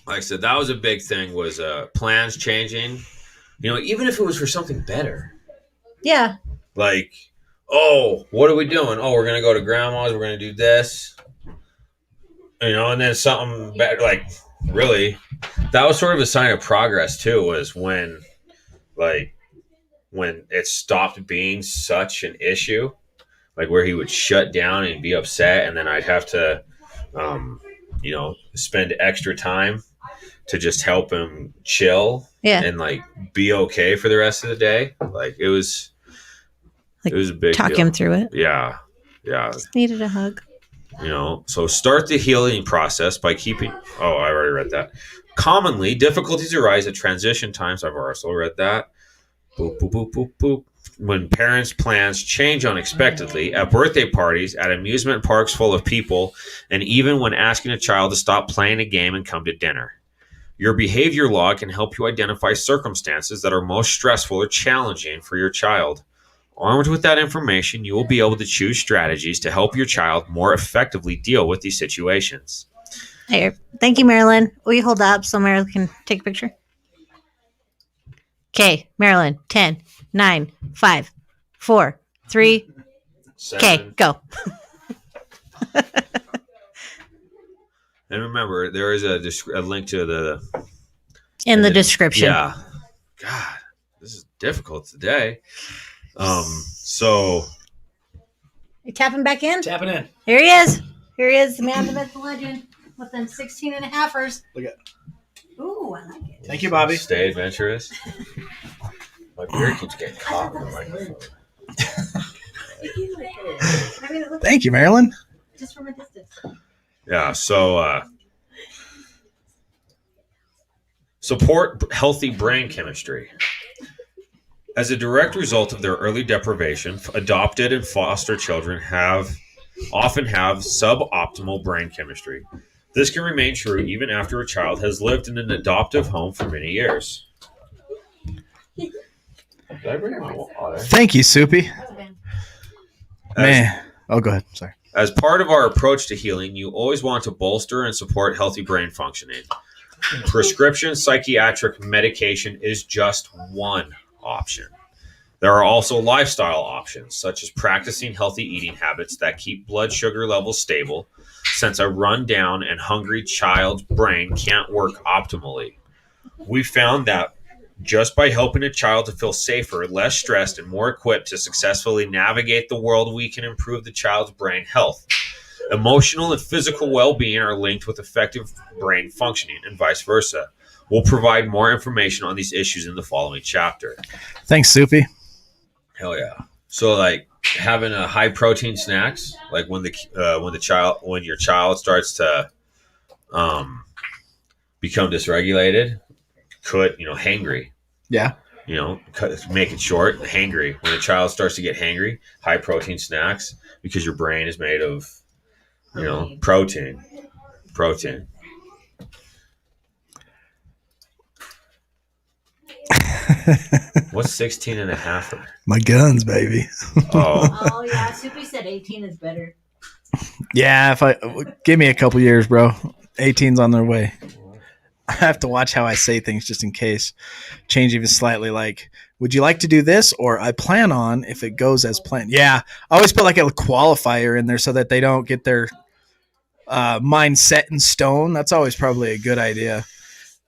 Like I said, that was a big thing, was plans changing. Even if it was for something better. Yeah. Like, oh, what are we doing? Oh, we're going to go to grandma's. We're going to do this. And then something better. Like, really, that was sort of a sign of progress, too, was when it stopped being such an issue, like where he would shut down and be upset. And then I'd have to, spend extra time to just help him chill and be okay for the rest of the day. Like, it was a big Talk deal. him through it. Yeah. Just needed a hug. So start the healing process by keeping. Oh, I already read that. Commonly, difficulties arise at transition times. I've also read that. Boop, boop, boop, boop, boop. When parents' plans change unexpectedly, at birthday parties, at amusement parks full of people, and even when asking a child to stop playing a game and come to dinner. Your behavior log can help you identify circumstances that are most stressful or challenging for your child. Armed with that information, you will be able to choose strategies to help your child more effectively deal with these situations. Here. Thank you, Marilyn. Will you hold that up so Marilyn can take a picture? Okay, Marilyn. 10, 9, 5, 4, 3. Okay, 7. go. And remember, there is a link to the... In the description. Yeah. God, this is difficult today. So You tapping back in? Tapping in. Here he is. Here he is, the man, the myth, the legend, with them 16 and a halfers. Look at. Ooh, I like it. Thank you, Bobby. Stay adventurous. My beard keeps getting caught in the microphone. I mean, it looks Thank you, Marilyn. just from a distance. Yeah, so support healthy brain chemistry. As a direct result of their early deprivation, adopted and foster children often have suboptimal brain chemistry. This can remain true even after a child has lived in an adoptive home for many years. Did I bring my water? Thank you, Soupy. Man. Oh, go ahead. Sorry. As part of our approach to healing, you always want to bolster and support healthy brain functioning. Prescription psychiatric medication is just one option. There are also lifestyle options, such as practicing healthy eating habits that keep blood sugar levels stable, since a run-down and hungry child's brain can't work optimally. We found that just by helping a child to feel safer, less stressed, and more equipped to successfully navigate the world, we can improve the child's brain health. Emotional and physical well-being are linked with effective brain functioning, and vice versa. We'll provide more information on these issues in the following chapter. Thanks, Soupy. Hell yeah! So like having a high protein snacks, like when your child starts to become dysregulated, hangry. Yeah. Make it short. Hangry. When a child starts to get hangry, high protein snacks, because your brain is made of protein. What's 16 and a half? My guns, baby. Oh, yeah. Soupy said 18 is better. Yeah, give me a couple years, bro. 18's on their way. I have to watch how I say things just in case. Change even slightly, like, would you like to do this? Or I plan on if it goes as planned. Yeah, I always put like a qualifier in there so that they don't get their mind set in stone. That's always probably a good idea.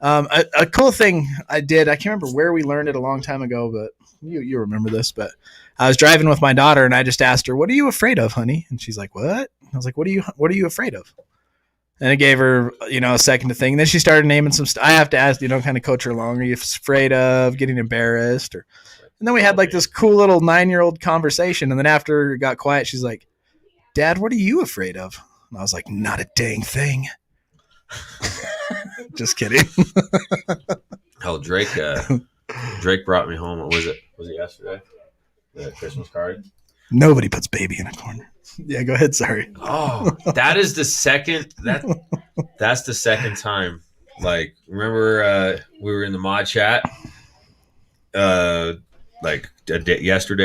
A cool thing I did, I can't remember where we learned it a long time ago, but you remember this, but I was driving with my daughter and I just asked her, "What are you afraid of, honey?" And she's like, "What?" I was like, "What are you afraid of?" And it gave her, a second to think. And then she started naming some stuff. I have to ask, kind of coach her along. Are you afraid of getting embarrassed? And then we had like this cool little 9-year-old conversation. And then after it got quiet, she's like, "Dad, what are you afraid of?" And I was like, "Not a dang thing." Just kidding. Hell, Drake brought me home. What was it? Was it yesterday? The Christmas card. Nobody puts baby in a corner. Yeah, go ahead. Sorry. Oh, that is the second. That's the second time. Like, remember we were in the mod chat, yesterday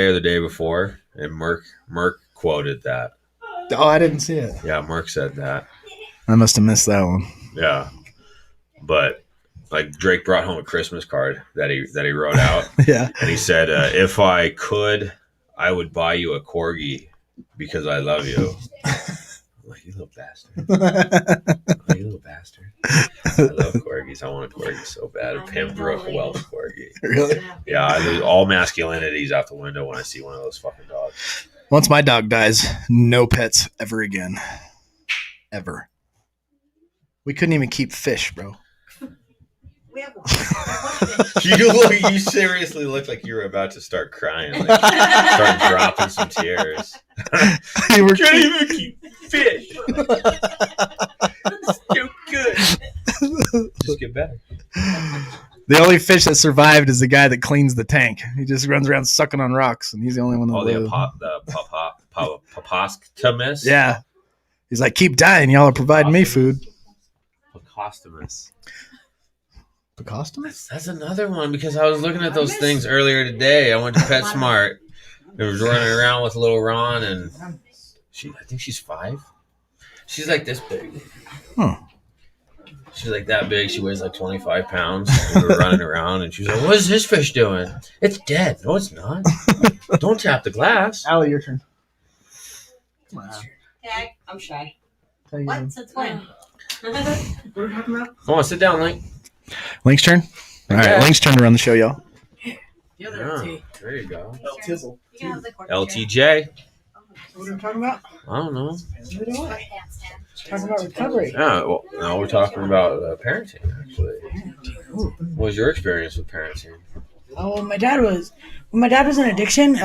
or the day before, and Merc quoted that. Oh, I didn't see it. Yeah, Merc said that. I must have missed that one. Yeah, but like Drake brought home a Christmas card that he wrote out. Yeah, and he said, "If I could, I would buy you a corgi because I love you." I'm like, "You little bastard! You little bastard!" I love corgis. I want a corgi so bad. A Pembroke Welsh corgi. Really? Yeah, I lose all masculinity's out the window when I see one of those fucking dogs. Once my dog dies, no pets ever again. Ever. We couldn't even keep fish, bro. We have You seriously look like you were about to start crying, like start dropping some tears. You were Can't even keep fish. It's too good. Just get better. The only fish that survived is the guy that cleans the tank. He just runs around sucking on rocks, and he's the only one that lives. The Papostmus. Yeah. He's like, "Keep dying. Y'all are providing me food." Pacostomus. Pacostomus? That's another one because I was looking at those things earlier today. I went to PetSmart. It was running around with little Ron, and I think she's 5. She's like this big. Huh. She's like that big. She weighs like 25 pounds. We were running around, and she's like, "What is this fish doing? It's dead." No, it's not. Don't tap the glass. Allie, your turn. Tag. I'm shy. What? What? Since when? What are we talking about? Come on, sit down, Link. Link's turn? All right, Yeah. Link's turn to run the show, y'all. The other Yeah, LT. there you go. Tizzle. LTJ. What are we talking about? I don't know. Neither do I. Talking about recovery. Yeah, well, no, we're talking about parenting, actually. Ooh. What was your experience with parenting? Oh, when my dad was in addiction,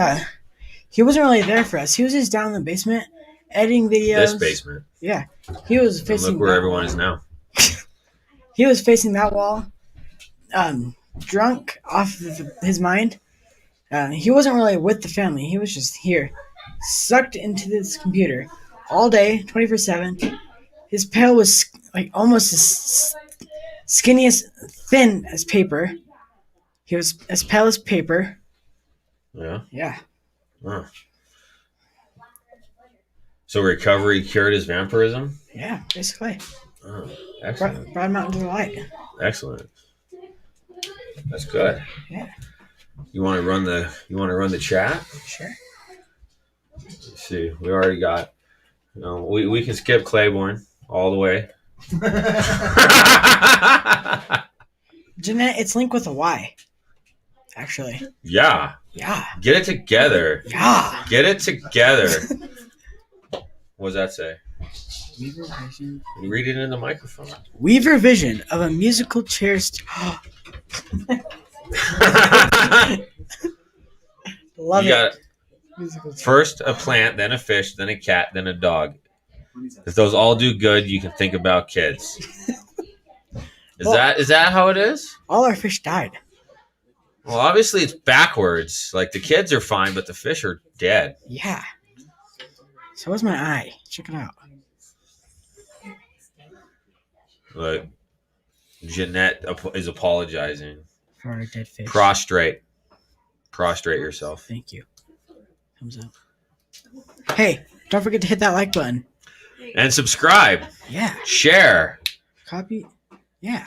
he wasn't really there for us. He was just down in the basement editing videos. This basement. Yeah, he was And facing. look where that everyone wall. is now. He was facing that wall, drunk off of his mind. He wasn't really with the family. He was just here, sucked into this computer all day, 24/7. His pale was like almost as skinny as thin as paper. He was as pale as paper. Yeah. Yeah. Huh. So recovery cured his vampirism? Yeah, basically. Oh, excellent. Brought him out into the light. Excellent. That's good. Yeah. You want to run the chat? Sure. Let's see. We already got we can skip Claiborne all the way. Jeanette, it's linked with a Y. Actually. Yeah. Yeah. Get it together. Yeah. Get it together. What does that say? Weaver Vision. Read it in the microphone. Weaver Vision of a musical chair. Love You it. got Musical chair. first a plant, then a fish, then a cat, then a dog. If those all do good, you can think about kids. Is that how it is? All our fish died. Well, obviously it's backwards. Like the kids are fine, but the fish are dead. Yeah. So what's my eye? Check it out. Like Jeanette is apologizing. For our dead fish. Prostrate yourself. Thank you. Thumbs up. Hey, don't forget to hit that like button. And subscribe. Yeah. Share. Copy. Yeah.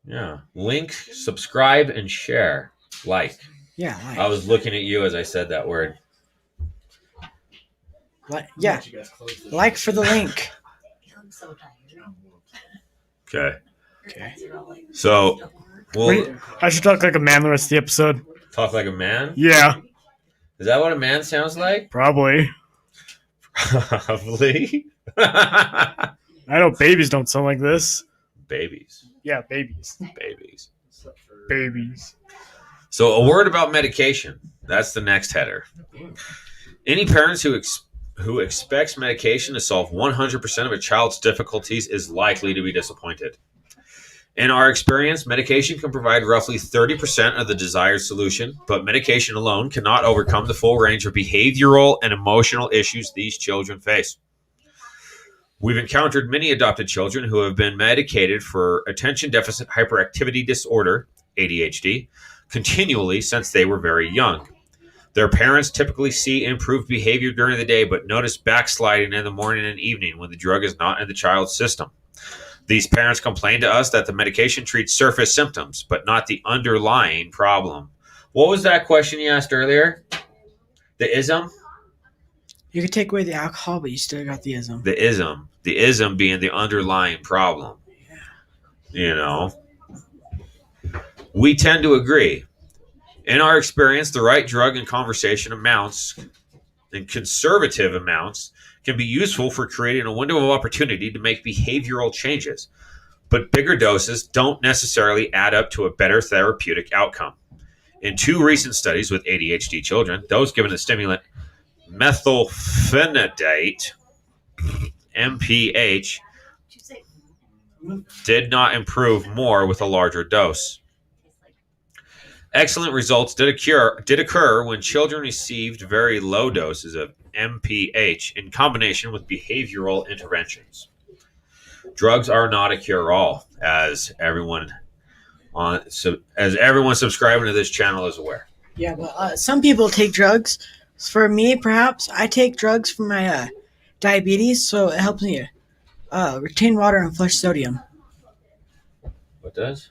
Yeah. Link, subscribe, and share. Like. Yeah. I was looking at you as I said that word. Yeah. Like for the link. Okay. Okay. So we'll I should talk like a man the rest of the episode. talk like a man. Yeah, Is that what a man sounds like? probably. Probably. I know babies don't sound like this. Babies. Yeah, babies. Babies. Babies. So a word about medication. That's the next header. Any parents who expects medication to solve 100% of a child's difficulties is likely to be disappointed. In our experience, medication can provide roughly 30% of the desired solution, but medication alone cannot overcome the full range of behavioral and emotional issues these children face. We've encountered many adopted children who have been medicated for attention deficit hyperactivity disorder, ADHD, continually since they were very young. Their parents typically see improved behavior during the day, but notice backsliding in the morning and evening when the drug is not in the child's system. These parents complain to us that the medication treats surface symptoms, but not the underlying problem. What was that question you asked earlier? The ism? You could take away the alcohol, but you still got the ism. The ism. The ism being the underlying problem. You know? We tend to agree. In our experience, the right drug and conversation amounts and conservative amounts can be useful for creating a window of opportunity to make behavioral changes, but bigger doses don't necessarily add up to a better therapeutic outcome. In 2 recent studies with ADHD children, those given the stimulant methylphenidate, MPH, did not improve more with a larger dose. Excellent results did occur when children received very low doses of MPH in combination with behavioral interventions. Drugs are not a cure-all, as everyone subscribing to this channel is aware. Yeah, but some people take drugs. For me, perhaps, I take drugs for my diabetes, so it helps me retain water and flush sodium. What does?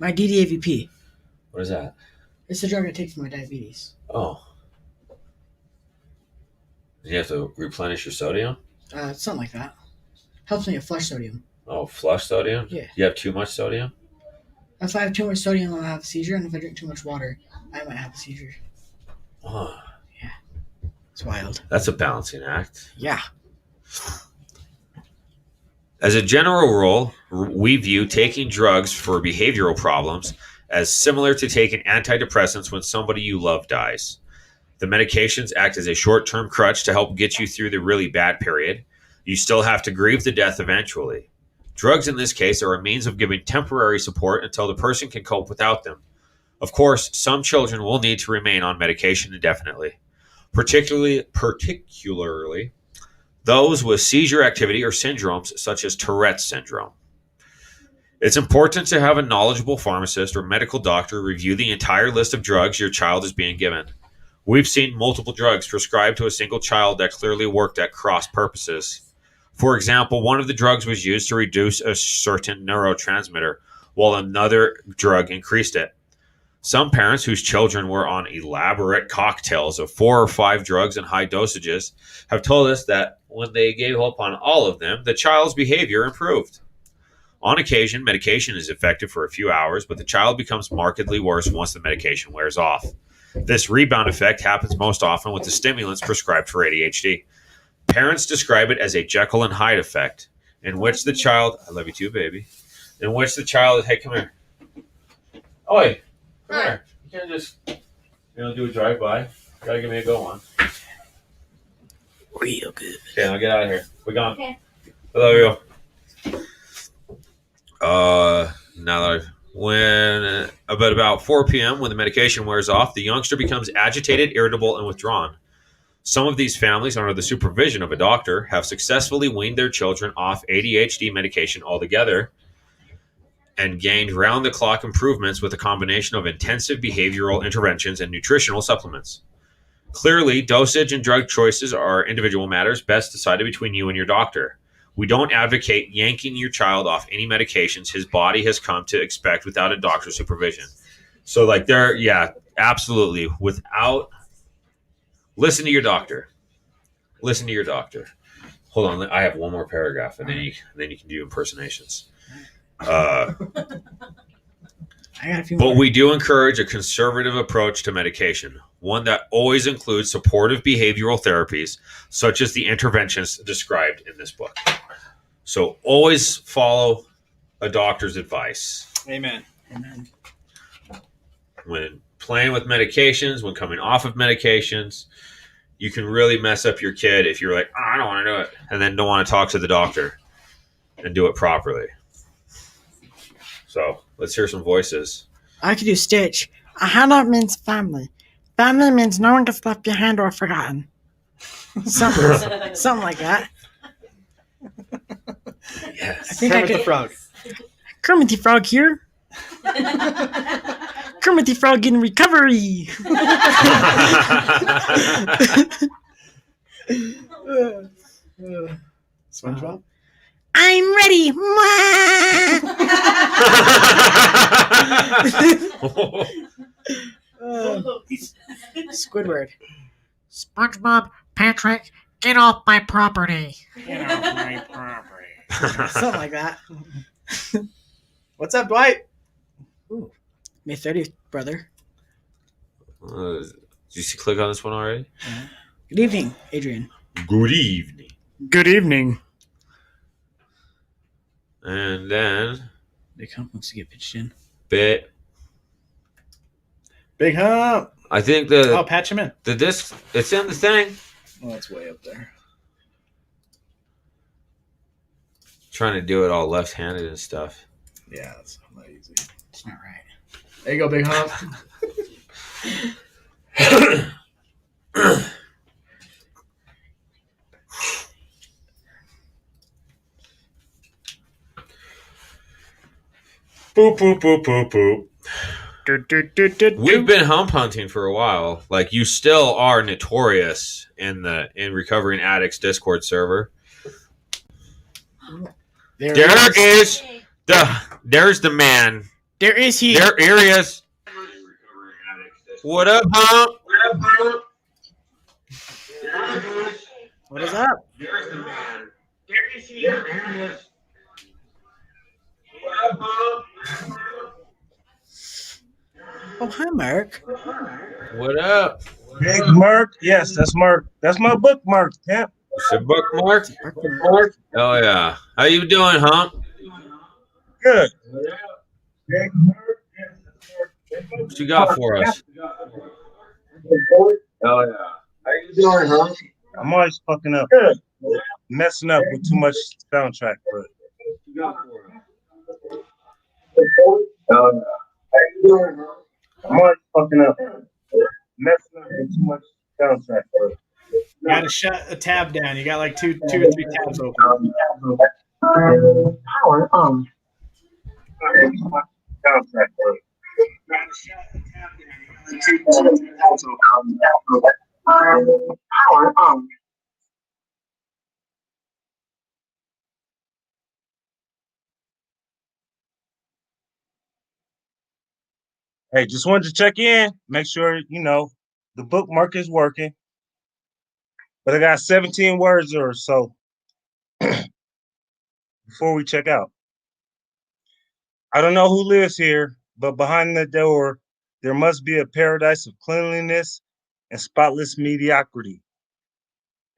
My DDAVP. What is that? It's the drug I take for my diabetes. Oh. You have to replenish your sodium? Something like that. Helps me flush sodium. Oh, flush sodium? Yeah. You have too much sodium? If I have too much sodium, I'll have a seizure, and if I drink too much water, I might have a seizure. Oh, It's wild. that's a balancing act. Yeah. As a general rule, we view taking drugs for behavioral problems as similar to taking antidepressants when somebody you love dies. The medications act as a short-term crutch to help get you through the really bad period. You still have to grieve the death eventually. Drugs in this case are a means of giving temporary support until the person can cope without them. Of course, some children will need to remain on medication indefinitely, particularly those with seizure activity or syndromes such as Tourette's syndrome. It's important to have a knowledgeable pharmacist or medical doctor review the entire list of drugs your child is being given. We've seen multiple drugs prescribed to a single child that clearly worked at cross purposes. For example, one of the drugs was used to reduce a certain neurotransmitter, while another drug increased it. Some parents whose children were on elaborate cocktails of 4 or 5 drugs in high dosages have told us that when they gave up on all of them, the child's behavior improved. On occasion, medication is effective for a few hours, but the child becomes markedly worse once the medication wears off. This rebound effect happens most often with the stimulants prescribed for ADHD. Parents describe it as a Jekyll and Hyde effect, in which the child, I love you too, baby, in which the child, hey, come here. Oi, come here. You can't just, do a drive-by. You gotta give me a go on. Real good. Okay, I'll get out of here. We're gone. Okay. I love you. Now that when about 4 p.m. when the medication wears off, the youngster becomes agitated, irritable, and withdrawn. Some of these families, under the supervision of a doctor, have successfully weaned their children off ADHD medication altogether and gained round-the-clock improvements with a combination of intensive behavioral interventions and nutritional supplements. Clearly, dosage and drug choices are individual matters best decided between you and your doctor. We don't advocate yanking your child off any medications his body has come to expect without a doctor's supervision. So, absolutely. Listen to your doctor. Listen to your doctor. Hold on, I have one more paragraph, and then you can do impersonations. I got a few But more. we do encourage a conservative approach to medication, one that always includes supportive behavioral therapies, such as the interventions described in this book. So always follow a doctor's advice. Amen. Amen. When playing with medications, when coming off of medications, you can really mess up your kid if you're like, I don't want to do it, and then don't want to talk to the doctor and do it properly. So let's hear some voices. I could do Stitch. A handout means family. Family means no one gets left behind or forgotten. Something like that. Yes. I think I could. Frog. Kermit the Frog here. Kermit the Frog in recovery. SpongeBob. I'm ready. Squidward. SpongeBob, Patrick, get off my property. Get off my property. Something like that. What's up, Dwight? May 30th, brother. Did you see click on this one already? Good evening, Adrian. Good evening. Good evening. And then Big Hump wants to get pitched in. bit. Big Hump. I think Oh, patch him in. the disc. It's in the thing. Oh, it's way up there. Trying to do it all left-handed and stuff. Yeah, that's not easy. It's not right. There you go, Big Hump. Boop boop boop boop boop. Do. We've been hump hunting for a while. Like you still are notorious in Recovering Addicts Discord server. There's the man. There is he. Here he is. What up, hump? What is up? There's the man. There is he. What up, hump? Oh, hi, Mark. What up? Big Mark. Yes, that's Mark. That's my bookmark, pimp. It's a bookmark. Mark. Oh yeah. How you doing, Hump? Good. Big Mark. Yes, that's Mark. What you got for us? Oh yeah. How you doing, Hump? I'm always fucking up. Good. Messing up with too much soundtrack, but I'm always fucking up. Messing up with too much soundtrack, but You got to shut a tab down. You got like two or three tabs open. Power on. Soundtrack, but power on. Hey, just wanted to check in, make sure, the bookmark is working. But I got 17 words or so before we check out. I don't know who lives here, but behind the door, there must be a paradise of cleanliness and spotless mediocrity.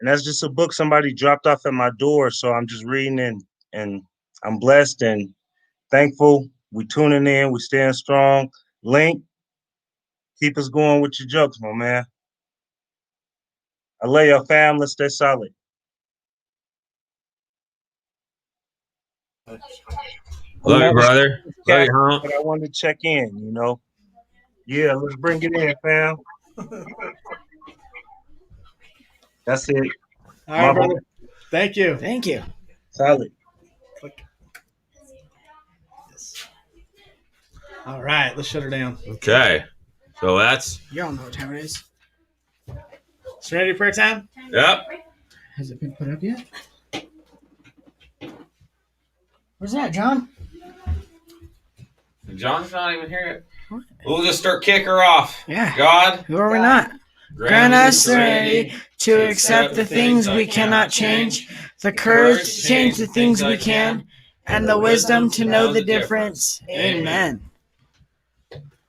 And that's just a book somebody dropped off at my door. So I'm just reading and I'm blessed and thankful. We tuning in, we staying strong. Link, keep us going with your jokes, my man. I love your fam. Let's stay solid. Love you, brother. Love you, Hump. But I wanted to check in, Yeah, let's bring it in, fam. That's it. All right, My brother. Thank you. Thank you. Solid. All right, let's shut her down. Okay. So that's Y'all know what time it is. Serenity prayer time. yep. Has it been put up yet? Where's that, John? John's not even here yet. We'll just start kick her off. Yeah. God, Who are we not? Grant us serenity to accept the things we cannot change, the courage to change the things we can, and the wisdom to know the difference. Amen.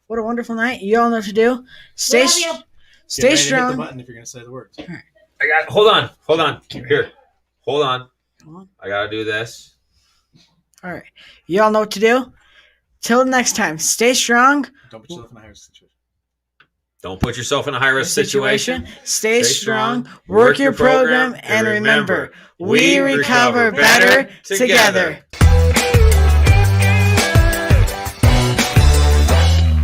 What a wonderful night. You all know what to do. Stay Get stay ready to hit the strong. button if you're gonna say the words. I got. Hold on. Here, hold on. Hold on. I gotta do this. All right. You all know what to do. Till next time, stay strong. Don't put yourself in a higher situation. Don't put yourself in a high risk situation. Stay strong. Work your program. And remember, we recover better together.